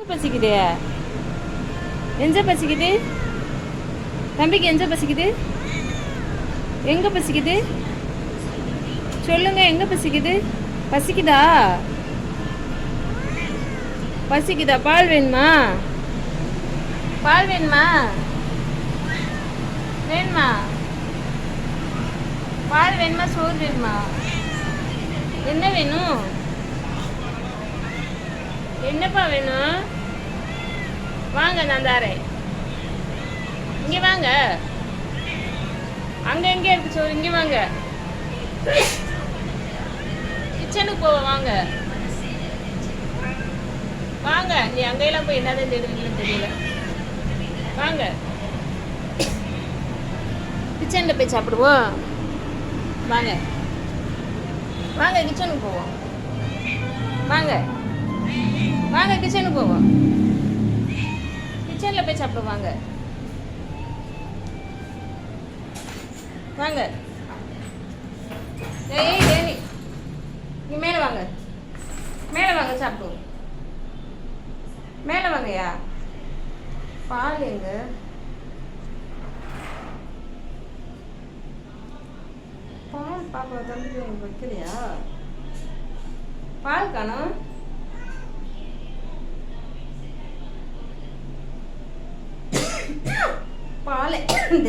பசிக்குது எஞ்ச பசிக்குது தம்பிக்கு எஞ்ச பசிக்குது எங்கே பசிக்குது சொல்லுங்க எங்கே பசிக்குது பசிக்குதா பசிக்குதா பால் வேணுமா பால் வேணுமா வேணுமா பால் வேணுமா சோறு வேணுமா என்ன வேணும் என்னப்பா வேணும் வாங்க நான் தாரேன் இங்கே வாங்க அங்கே எங்கே இருக்கு சோறு இங்கே வாங்க கிச்சனுக்கு போவ வாங்க வாங்க நீ அங்கெல்லாம் போய் என்னதான் தேடுவீங்கன்னு தெரியல வாங்க கிச்சனில் போய் சாப்பிடுவோம் வாங்க வாங்க கிச்சனுக்கு போவோம் வாங்க வாங்க கிச்சனுக்கு போவோம் கிச்சனில் போய் சாப்பிடுவாங்க வாங்க ஏய் டேனி நீ மேலே வாங்க மேலே வாங்க சாப்பிடுவோம் மேலே வாங்கய்யா பால் எங்க பால் பாப்பா தம்பிக்கு உங்களுக்கு வைக்கலையா பால் காணோம்